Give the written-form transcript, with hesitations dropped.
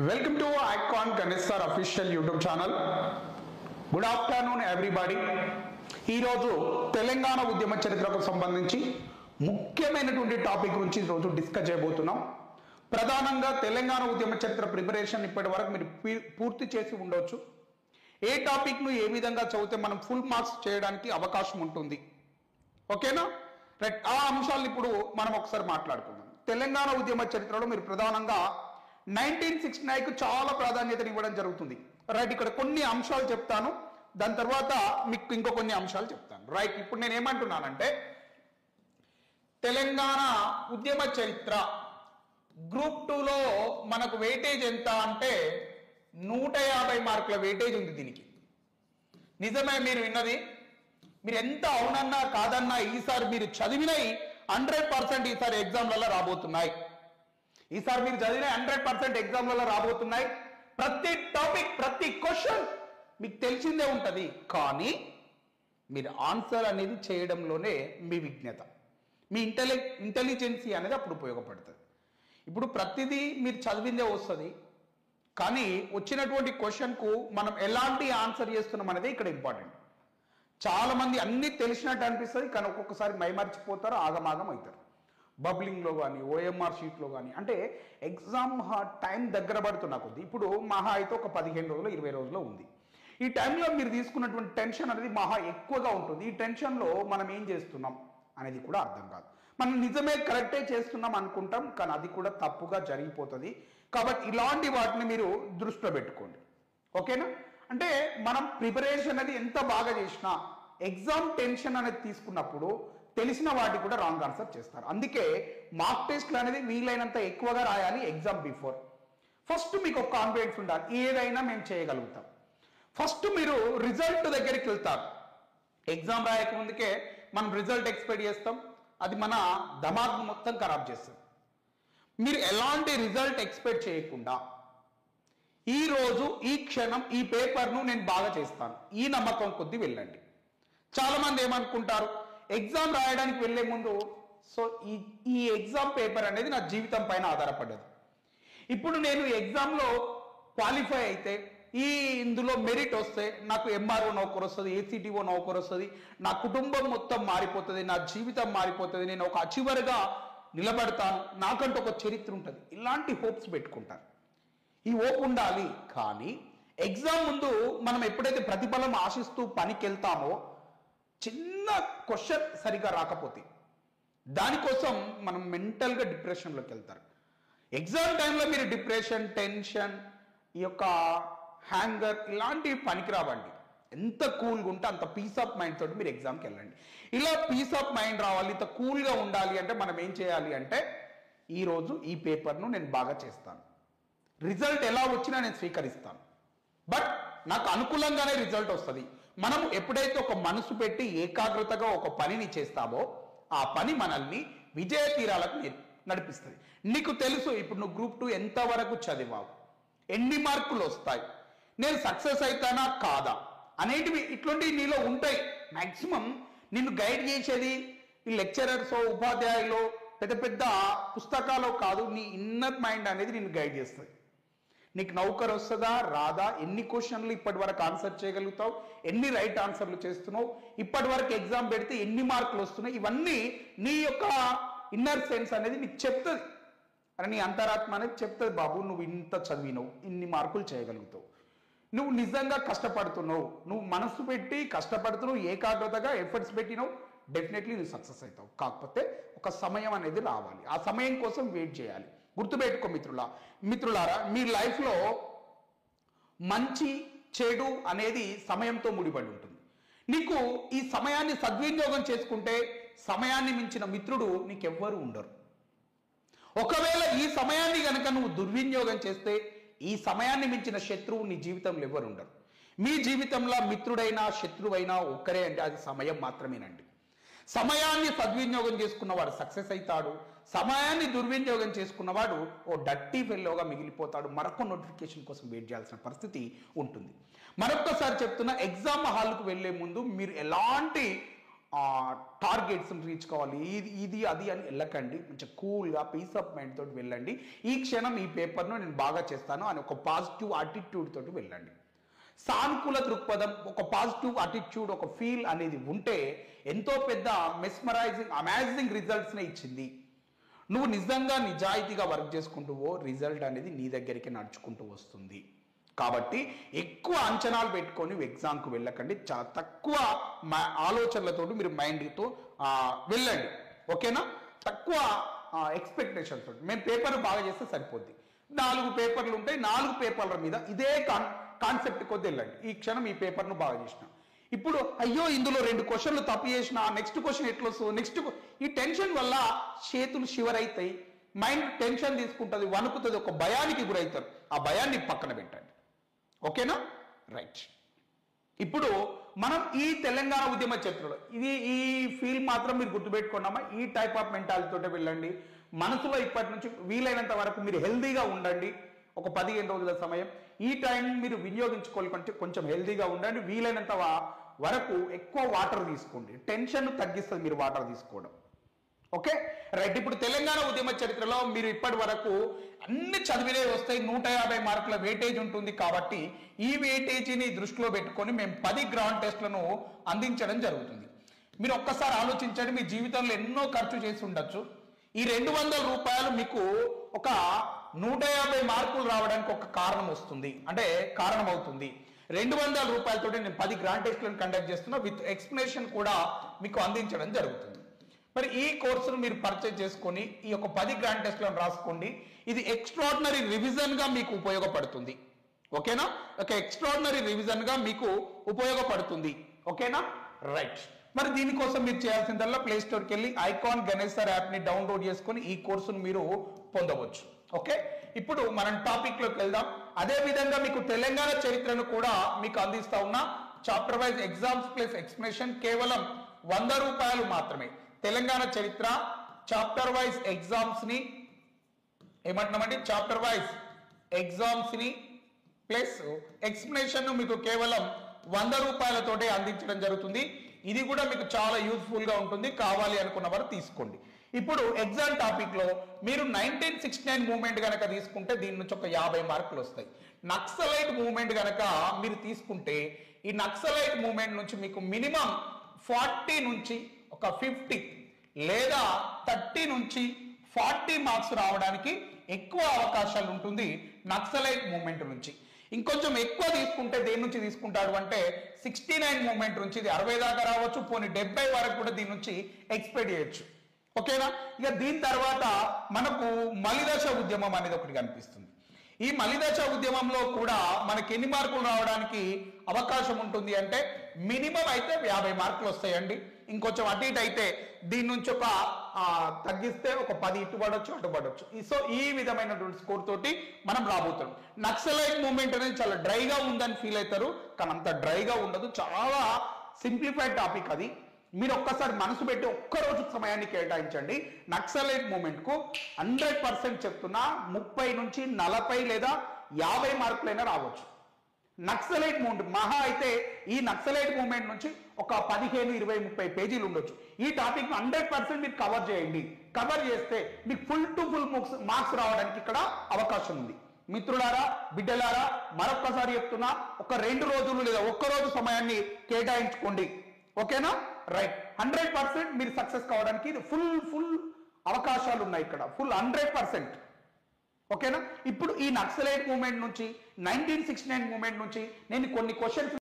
Welcome to Icon Ganesh Sir official YouTube channel. Good afternoon everybody. ఈరోజు తెలంగాణ ఉద్యమ చరిత్రకు సంబంధించి ముఖ్యమైనటువంటి టాపిక్ గురించి ఈరోజు డిస్కస్ చేయబోతున్నాం. ప్రధానంగా తెలంగాణ ఉద్యమ చరిత్ర ప్రిపరేషన్ ఇప్పటివరకు మీరు పూర్తి చేసి ఉండొచ్చు. ఏ టాపిక్ను ఏ విధంగా చదివితే మనం ఫుల్ మార్క్స్ చేయడానికి అవకాశం ఉంటుంది. ఓకేనా? రైట్. ఆ అంశాలను ఇప్పుడు మనం ఒకసారి మాట్లాడుకుందాం. తెలంగాణ ఉద్యమ చరిత్రలో మీరు ప్రధానంగా 1969కు చాలా ప్రాధాన్యతను ఇవ్వడం జరుగుతుంది. రైట్. ఇక్కడ కొన్ని అంశాలు చెప్తాను, దాని తర్వాత మీకు ఇంకో కొన్ని అంశాలు చెప్తాను. రైట్. ఇప్పుడు నేను ఏమంటున్నానంటే తెలంగాణ ఉద్యమ చరిత్ర గ్రూప్ 2లో మనకు వెయిటేజ్ ఎంత అంటే 150 మార్కుల వెయిటేజ్ ఉంది దీనికి. నిజమే మీరు విన్నది. మీరు ఎంత అవునన్నా కాదన్నా ఈసారి మీరు చదివినవి 100% ఈసారి ఎగ్జామ్లలో రాబోతున్నాయి. ఈసారి మీరు చదివిన 100% ఎగ్జామ్లలో రాబోతున్నాయి. ప్రతి టాపిక్ ప్రతి క్వశ్చన్ మీకు తెలిసిందే ఉంటుంది, కానీ మీరు ఆన్సర్ అనేది చేయడంలోనే మీ విజ్ఞత, మీ ఇంటెలిజెన్సీ అనేది అప్పుడు ఉపయోగపడుతుంది. ఇప్పుడు ప్రతిదీ మీరు చదివిందే వస్తుంది, కానీ వచ్చినటువంటి క్వశ్చన్కు మనం ఎలాంటి ఆన్సర్ చేస్తున్నాం అనేది ఇక్కడ ఇంపార్టెంట్. చాలామంది అన్నీ తెలిసినట్టు అనిపిస్తుంది, కానీ ఒక్కొక్కసారి మైమర్చిపోతారు, ఆగమాగం అవుతారు. బబ్లింగ్లో కానీ ఓఎంఆర్ షీట్లో కానీ, అంటే ఎగ్జామ్ టైం దగ్గర పడుతున్న కొద్ది ఇప్పుడు మహా అయితే ఒక 15 రోజులు 20 రోజులు ఉంది. ఈ టైంలో మీరు తీసుకున్నటువంటి టెన్షన్ అనేది మహా ఎక్కువగా ఉంటుంది. ఈ టెన్షన్లో మనం ఏం చేస్తున్నాం అనేది కూడా అర్థం కాదు. మనం నిజమే కరెక్టే చేస్తున్నాం అనుకుంటాం, కానీ అది కూడా తప్పుగా జరిగిపోతుంది. కాబట్టి ఇలాంటి వాటిని మీరు దృష్టిలో పెట్టుకోండి. ఓకేనా? అంటే మనం ప్రిపరేషన్ అనేది ఎంత బాగా చేసినా ఎగ్జామ్ టెన్షన్ అనేది తీసుకున్నప్పుడు తెలిసిన వాటికి కూడా రాంగ్ ఆన్సర్ చేస్తారు. అందుకే మార్క్ టెస్ట్లు అనేది వీలైనంత ఎక్కువగా రాయాలి ఎగ్జామ్ బిఫోర్. ఫస్ట్ మీకు ఒక కాన్ఫిడెన్స్ ఉండాలి, ఏదైనా మేము చేయగలుగుతాం. ఫస్ట్ మీరు రిజల్ట్ దగ్గరికి వెళ్తారు. ఎగ్జామ్ రాయక ముందుకే మనం రిజల్ట్ ఎక్స్పెక్ట్ చేస్తాం, అది మన దమాగ్ మొత్తం ఖరాబ్ చేస్తుంది. మీరు ఎలాంటి రిజల్ట్ ఎక్స్పెక్ట్ చేయకుండా ఈ రోజు ఈ క్షణం ఈ పేపర్ను నేను బాగా చేస్తాను, ఈ నమ్మకం కొద్దీ వెళ్ళండి. చాలామంది ఏమనుకుంటారు, ఎగ్జామ్ రాయడానికి వెళ్ళే ముందు సో ఈ ఎగ్జామ్ పేపర్ అనేది నా జీవితం పైన ఆధారపడ్డది. ఇప్పుడు నేను ఎగ్జామ్లో క్వాలిఫై అయితే ఇందులో మెరిట్ వస్తే నాకు ఎంఆర్ఓ నౌకరు వస్తుంది, ఏసీటీఓ నౌకరు వస్తుంది, నా కుటుంబం మొత్తం మారిపోతుంది, నా జీవితం మారిపోతుంది, నేను ఒక అచీవర్గా నిలబడతాను, నాకంటూ ఒక చరిత్ర ఉంటుంది. ఇలాంటి హోప్స్ పెట్టుకుంటారు. ఈ హోప్ ఉండాలి, కానీ ఎగ్జామ్ ముందు మనం ఎప్పుడైతే ప్రతిఫలం ఆశిస్తూ పనికి వెళ్తామో చిన్న క్వశ్చన్ సరిగా రాకపోతే దానికోసం మనం మెంటల్గా డిప్రెషన్లోకి వెళ్తారు. ఎగ్జామ్ టైంలో మీరు డిప్రెషన్, టెన్షన్, ఈ యొక్క హ్యాంగర్ ఇలాంటివి పనికిరావండి. ఎంత కూల్గా ఉంటే అంత పీస్ ఆఫ్ మైండ్ తోటి మీరు ఎగ్జామ్కి వెళ్ళండి. ఇలా పీస్ ఆఫ్ మైండ్ రావాలి, ఇంత కూల్గా ఉండాలి అంటే మనం ఏం చేయాలి అంటే ఈరోజు ఈ పేపర్ను నేను బాగా చేస్తాను, రిజల్ట్ ఎలా వచ్చినా నేను స్వీకరిస్తాను, బట్ నాకు అనుకూలంగానే రిజల్ట్ వస్తుంది. మనం ఎప్పుడైతే ఒక మనసు పెట్టి ఏకాగ్రతగా ఒక పనిని చేస్తామో ఆ పని మనల్ని విజయ తీరాలకు నడిపిస్తుంది. నీకు తెలుసు ఇప్పుడు నువ్వు గ్రూప్ 2 ఎంతవరకు చదివావు, ఎన్ని మార్కులు వస్తాయి, నేను సక్సెస్ అవుతానా కాదా అనేటివి ఇట్లాంటివి నీలో ఉంటాయి. మ్యాక్సిమం నిన్ను గైడ్ చేసేది ఈ లెక్చరర్స్, ఉపాధ్యాయులు, పెద్ద పెద్ద పుస్తకాలు కాదు, నీ ఇన్నర్ మైండ్ అనేది నిన్ను గైడ్ చేస్తుంది. నీకు నౌకర్ వస్తుందా రాదా, ఎన్ని క్వశ్చన్లు ఇప్పటి వరకు ఆన్సర్ చేయగలుగుతావు, ఎన్ని రైట్ ఆన్సర్లు చేస్తున్నావు, ఇప్పటి వరకు ఎగ్జామ్ పెడితే ఎన్ని మార్కులు వస్తున్నాయి, ఇవన్నీ నీ యొక్క ఇన్నర్ సెన్స్ అనేది నీకు చెప్తుంది. అని నీ అంతరాత్మ అనేది చెప్తుంది, బాబు నువ్వు ఇంత చదివినవు, ఇన్ని మార్కులు చేయగలుగుతావు, నువ్వు నిజంగా కష్టపడుతున్నావు, నువ్వు మనసు పెట్టి కష్టపడుతున్నావు, ఏకాగ్రతగా ఎఫర్ట్స్ పెట్టినావు, డెఫినెట్లీ నువ్వు సక్సెస్ అవుతావు. కాకపోతే ఒక సమయం అనేది రావాలి, ఆ సమయం కోసం వెయిట్ చేయాలి. గుర్తుపెట్టుకో మిత్రులారా, మీ లైఫ్లో మంచి చెడు అనేది సమయంతో ముడిపడి ఉంటుంది. నీకు ఈ సమయాన్ని సద్వినియోగం చేసుకుంటే సమయాన్ని మించిన మిత్రుడు నీకెవ్వరూ ఉండరు. ఒకవేళ ఈ సమయాన్ని కనుక నువ్వు దుర్వినియోగం చేస్తే ఈ సమయాన్ని మించిన శత్రువు నీ జీవితంలో ఎవరు ఉండరు. మీ జీవితంలో మిత్రుడైనా శత్రువైనా ఒక్కరే అంటే అది సమయం మాత్రమేనండి. సమయాన్ని సద్వినియోగం చేసుకున్నవాడు సక్సెస్ అవుతాడు, సమయాన్ని దుర్వినియోగం చేసుకున్నవాడు ఓ డర్టీ ఫెల్లోగా మిగిలిపోతాడు, మరొక నోటిఫికేషన్ కోసం వెయిట్ చేయాల్సిన పరిస్థితి ఉంటుంది. మరొక్కసారి చెప్తున్నా, ఎగ్జామ్ హాల్కు వెళ్లే ముందు మీరు ఎలాంటి టార్గెట్స్ రీచ్ కావాలి, ఇది అది అని వెళ్ళకండి. మంచిగా కూల్గా పీస్ ఆఫ్ మైండ్ తోటి వెళ్ళండి. ఈ క్షణం ఈ పేపర్ను నేను బాగా చేస్తాను అని ఒక పాజిటివ్ అటిట్యూడ్ తోటి వెళ్ళండి. సానుకూల దృక్పథం, ఒక పాజిటివ్ అటిట్యూడ్, ఒక ఫీల్ అనేది ఉంటే ఎంతో పెద్ద మెస్మరైజింగ్ అమేజింగ్ రిజల్ట్స్నే ఇచ్చింది. నువ్వు నిజంగా నిజాయితీగా వర్క్ చేసుకుంటూ రిజల్ట్ అనేది నీ దగ్గరికి నడుచుకుంటూ వస్తుంది. కాబట్టి ఎక్కువ అంచనాలు పెట్టుకొని ఎగ్జామ్కు వెళ్ళకండి. చాలా తక్కువ ఆలోచనలతో మీరు మైండ్తో వెళ్ళండి. ఓకేనా? తక్కువ ఎక్స్పెక్టేషన్స్ తోటి మేము పేపర్ బాగా చేస్తే సరిపోద్ది. 4 పేపర్లు ఉంటాయి, 4 పేపర్ల మీద ఇదే కాన్సెప్ట్ కొద్ది వెళ్ళండి. ఈ క్షణం ఈ పేపర్ను బాగా చేసిన, ఇప్పుడు అయ్యో ఇందులో 2 క్వశ్చన్లు తప్పు చేసిన, నెక్స్ట్ క్వశ్చన్ ఎట్లా వస్తుంది, నెక్స్ట్ ఈ టెన్షన్ వల్ల చేతులు షివర్ అవుతాయి, మైండ్ టెన్షన్ తీసుకుంటుంది, వణుకుతుంది, ఒక భయానికి గురవుతారు. ఆ భయాన్ని పక్కన పెట్టండి. ఓకేనా? రైట్. ఇప్పుడు మనం ఈ తెలంగాణ ఉద్యమ చరిత్రలో ఈ ఫీల్ మాత్రం మీరు గుర్తుపెట్టుకున్నామా? ఈ టైప్ ఆఫ్ మెంటాలిటీతో వెళ్ళండి. మనసులో ఇప్పటి నుంచి వీలైనంత వరకు మీరు హెల్దీగా ఉండండి. ఒక 15 రోజుల సమయం ఈ టైం మీరు వినియోగించుకోవాలంటే కొంచెం హెల్దీగా ఉండండి. వీలైనంత వరకు ఎక్కువ వాటర్ తీసుకోండి. టెన్షన్ తగ్గిస్తుంది మీరు వాటర్ తీసుకోవడం. Okay right. ఇప్పుడు తెలంగాణ ఉద్యమ చరిత్రలో మీరు ఇప్పటి వరకు అన్ని చదివినే వస్తాయి. 150 మార్కుల వెయిటేజ్ ఉంటుంది. కాబట్టి ఈ వెయిటేజీని దృష్టిలో పెట్టుకొని మేము 10 గ్రాండ్ టెస్ట్లను అందించడం జరుగుతుంది. మీరు ఒక్కసారి ఆలోచించండి, మీ జీవితంలో ఎన్నో ఖర్చు చేసి ఉండొచ్చు. ఈ 200 రూపాయలు మీకు ఒక 150 మార్కులు రావడానికి ఒక కారణం వస్తుంది, అంటే కారణం అవుతుంది. 200 రూపాయలతో నేను 10 గ్రాండ్ టెస్ట్లను కండక్ట్ చేస్తున్నా, విత్ ఎక్స్ప్లెనేషన్ కూడా మీకు అందించడం జరుగుతుంది. మరి ఈ కోర్సును మీరు పర్చేజ్ చేసుకొని ఈ యొక్క 10 గ్రాండ్ టెస్ట్లను రాసుకోండి. ఇది ఎక్స్ట్రాడినరీ రివిజన్ గా మీకు ఉపయోగపడుతుంది. ఓకేనా? ఒక ఎక్స్ట్రాడినరీ రివిజన్ గా మీకు ఉపయోగపడుతుంది. ఓకేనా? రైట్. మరి దీనికోసం మీరు చేయాల్సిందల్లా ప్లే స్టోర్కి వెళ్ళి ఐకాన్ గణేష్ సార్ యాప్ని డౌన్లోడ్ చేసుకొని ఈ కోర్సును మీరు పొందవచ్చు. ఓకే, ఇప్పుడు మనం టాపిక్ లోకి వెళ్దాం. అదే విధంగా మీకు తెలంగాణ చరిత్రను కూడా మీకు అందిస్తా ఉన్నా. Chapter wise exams plus explanation కేవలం 100 రూపాయలు మాత్రమే. తెలంగాణ చరిత్ర చాప్టర్ వైజ్ ఎగ్జామ్స్ ని ఏమంటున్నామంటే చాప్టర్ వైజ్ ఎగ్జామ్స్ ని ప్లస్ ఎక్స్ప్లెనేషన్ మీకు కేవలం 100 రూపాయలతోటే అందించడం జరుగుతుంది. ఇది కూడా మీకు చాలా యూస్ఫుల్ గా ఉంటుంది. కావాలి అనుకున్న వారు తీసుకోండి. ఇప్పుడు ఎగ్జామ్ టాపిక్ లో మీరు 1969 మూవ్మెంట్ గనక తీసుకుంటే దీని నుంచి ఒక 50 మార్కులు వస్తాయి. నక్సలైట్ మూవ్మెంట్ గనక మీరు తీసుకుంటే ఈ నక్సలైట్ మూవ్మెంట్ నుంచి మీకు మినిమం 40 నుంచి ఒక 50 లేదా 30 నుంచి 40 మార్క్స్ రావడానికి ఎక్కువ అవకాశాలు ఉంటుంది నక్సలైట్ మూవ్మెంట్ నుంచి. ఇంకొంచెం ఎక్కువ తీసుకుంటే దేని నుంచి తీసుకుంటాడు అంటే 69 మూవ్మెంట్ నుంచి ఇది 60 దాకా రావచ్చు, పోనీ 70 వరకు కూడా దీని నుంచి ఎక్స్పెక్ట్ చేయొచ్చు. ఓకేనా? ఇక దీని తర్వాత మనకు మలిదశ ఉద్యమం అనేది ఒకటి కనిపిస్తుంది. ఈ మలిదశ ఉద్యమంలో కూడా మనకి ఎన్ని మార్కులు రావడానికి అవకాశం ఉంటుంది అంటే మినిమం అయితే 50 మార్కులు వస్తాయండి. ఇంకొంచెం అటు ఇటు అయితే దీని నుంచి ఒక తగ్గిస్తే ఒక 10 ఇటు పడవచ్చు అటు పడవచ్చు. సో ఈ విధమైనటువంటి స్కోర్ తోటి మనం రాబోతాం. నక్సలైట్ మూవ్మెంట్ అనేది చాలా డ్రైగా ఉందని ఫీల్ అవుతారు, కానీ అంత డ్రైగా ఉండదు. చాలా సింప్లిఫైడ్ టాపిక్ అది. మీరు ఒక్కసారి మనసు పెట్టి ఒక్కరోజు సమయాన్ని కేటాయించండి. నక్సలైట్ మూవ్మెంట్ కు 100% చెప్తున్నా 30 నుంచి 40 లేదా 50 మార్కులైనా రావచ్చు. నక్సలైట్ మూవ్మెంట్ మహా అయితే ఈ నక్సలైట్ మూవ్మెంట్ నుంచి ఒక 15, 20, 30 పేజీలు ఉండొచ్చు. ఈ టాపిక్ 100% మీరు కవర్ చేయండి. కవర్ చేస్తే మీకు ఫుల్ టు ఫుల్ మార్క్స్ రావడానికి ఇక్కడ అవకాశం ఉంది. మిత్రులారా, బిడ్డలారా, మరొక్కసారి చెప్తున్నా, ఒక 2 రోజులు లేదా ఒక్కరోజు సమయాన్ని కేటాయించుకోండి. ఓకేనా? రైట్. 100% మీరు సక్సెస్ కావడానికి ఫుల్ అవకాశాలు ఉన్నాయి ఇక్కడ, ఫుల్ 100%. ఓకేనా? ఇప్పుడు ఈ నక్సలైట్ మూవ్మెంట్ నుంచి 1969 మూవ్మెంట్ నుంచి నేను కొన్ని క్వశ్చన్స్